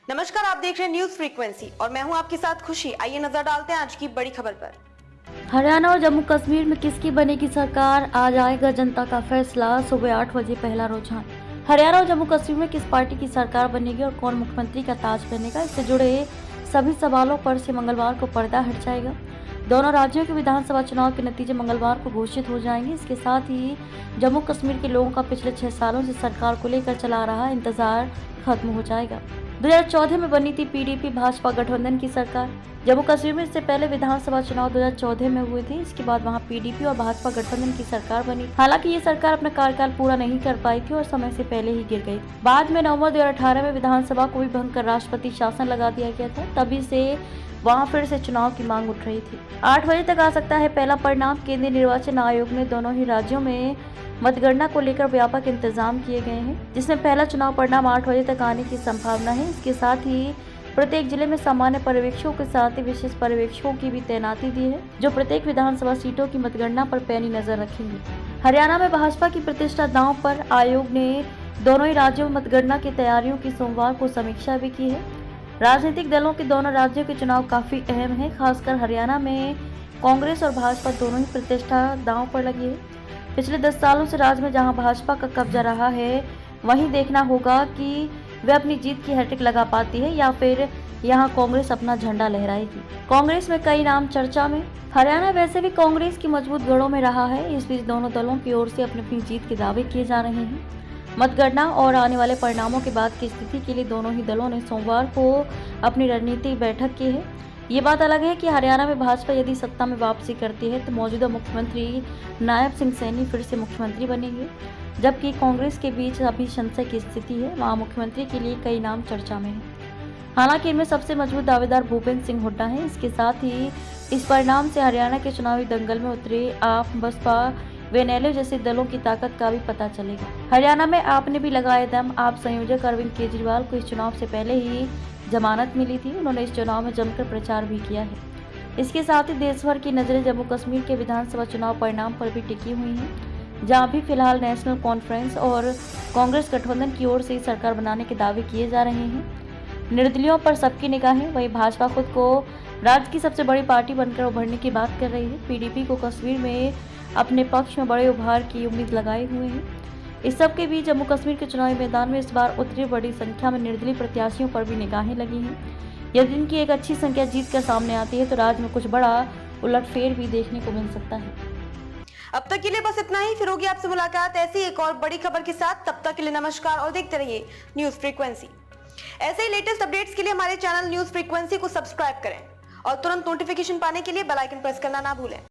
नमस्कार, आप देख रहे हैं न्यूज फ्रीक्वेंसी और मैं हूं आपके साथ खुशी। आइए नजर डालते हैं आज की बड़ी खबर पर। हरियाणा और जम्मू कश्मीर में किसकी बनेगी सरकार, आज आएगा जनता का फैसला। सुबह 8 बजे पहला रुझान। हरियाणा और जम्मू कश्मीर में किस पार्टी की सरकार बनेगी और कौन मुख्यमंत्री का ताज बनेगा, इससे जुड़े सभी सवालों पर से मंगलवार को पर्दा हट जाएगा। दोनों राज्यों के विधानसभा चुनाव के नतीजे मंगलवार को घोषित हो जाएंगे। इसके साथ ही जम्मू कश्मीर के लोगों का पिछले 6 सालों से सरकार को लेकर चला रहा इंतजार खत्म हो जाएगा। 2014 में बनी थी पीडीपी भाजपा गठबंधन की सरकार। जम्मू कश्मीर में इससे पहले विधानसभा चुनाव 2014 में हुए थे। इसके बाद वहां पीडीपी और भाजपा गठबंधन की सरकार बनी। हालांकि ये सरकार अपना कार्यकाल पूरा नहीं कर पाई थी और समय से पहले ही गिर गई। बाद में नवंबर 2018 में विधानसभा को भी भंग कर राष्ट्रपति शासन लगा दिया गया था। तभी से वहां फिर से चुनाव की मांग उठ रही थी। 8 बजे तक आ सकता है पहला परिणाम। केंद्रीय निर्वाचन आयोग ने दोनों ही राज्यों में मतगणना को लेकर व्यापक इंतजाम किए गए हैं, जिसमें पहला चुनाव परिणाम 8 बजे तक आने की संभावना है। इसके साथ ही प्रत्येक जिले में सामान्य पर्यवेक्षकों के साथ ही विशेष पर्यवेक्षकों की भी तैनाती दी है, जो प्रत्येक विधानसभा सीटों की मतगणना पर पैनी नजर रखेंगे। हरियाणा में भाजपा की प्रतिष्ठा दांव पर। आयोग ने दोनों ही राज्यों में मतगणना की तैयारियों की सोमवार को समीक्षा भी की है। राजनीतिक दलों के दोनों राज्यों के चुनाव काफी अहम है। खासकर हरियाणा में कांग्रेस और भाजपा दोनों ही प्रतिष्ठा दांव पर लगी है। पिछले 10 सालों से राज्य में जहां भाजपा का कब्जा रहा है, वहीं देखना होगा कि वे अपनी जीत की हैट्रिक लगा पाती है या फिर यहां कांग्रेस अपना झंडा लहराएगी। कांग्रेस में कई नाम चर्चा में। हरियाणा वैसे भी कांग्रेस की मजबूत गढ़ों में रहा है। इस बीच दोनों दलों की ओर से अपनी अपनी जीत के दावे किए जा रहे हैं। मतगणना और आने वाले परिणामों के बाद की स्थिति के लिए दोनों ही दलों ने सोमवार को अपनी रणनीतिक बैठक की है। ये बात अलग है कि हरियाणा में भाजपा यदि सत्ता में वापसी करती है तो मौजूदा मुख्यमंत्री नायब सिंह सैनी फिर से मुख्यमंत्री बनेंगे, जबकि कांग्रेस के बीच अभी संशय की स्थिति है। वहां मुख्यमंत्री के लिए कई नाम चर्चा में हैं। हालांकि इनमें सबसे मजबूत दावेदार भूपेंद्र सिंह हुड्डा हैं। इसके साथ ही इस परिणाम से हरियाणा के चुनावी दंगल में उतरे आप, बसपा व एनएलए जैसे दलों की ताकत का भी पता चलेगा। हरियाणा में आप ने भी लगाया दम। आप संयोजक अरविंद केजरीवाल को इस चुनाव से पहले ही जमानत मिली थी। उन्होंने इस चुनाव में जमकर प्रचार भी किया है। इसके साथ ही देश भर की नजरें जम्मू कश्मीर के विधानसभा चुनाव परिणाम पर भी टिकी हुई हैं, जहां भी फिलहाल नेशनल कॉन्फ्रेंस और कांग्रेस गठबंधन की ओर से सरकार बनाने के दावे किए जा रहे हैं। निर्दलियों पर सबकी निगाहें। वहीं भाजपा खुद को राज्य की सबसे बड़ी पार्टी बनकर उभरने की बात कर रही है। पीडीपी को कश्मीर में अपने पक्ष में बड़े उभार की उम्मीद लगाए हुए हैं। इस सब के बीच जम्मू कश्मीर के चुनावी मैदान में इस बार उतरी बड़ी संख्या में निर्दलीय प्रत्याशियों पर भी निगाहें लगी हैं। यदि इनकी एक अच्छी संख्या जीत कर सामने आती है तो राज्य में कुछ बड़ा उलटफेर भी देखने को मिल सकता है। अब तक के लिए बस इतना ही। फिर होगी आपसे मुलाकात ऐसी एक और बड़ी खबर के साथ। तब तक के लिए नमस्कार और देखते रहिए न्यूज फ्रीक्वेंसी। ऐसे ही लेटेस्ट अपडेट्स के लिए हमारे चैनल न्यूज फ्रीक्वेंसी को सब्सक्राइब करें और तुरंत नोटिफिकेशन पाने के लिए बेल आइकन प्रेस करना ना भूलें।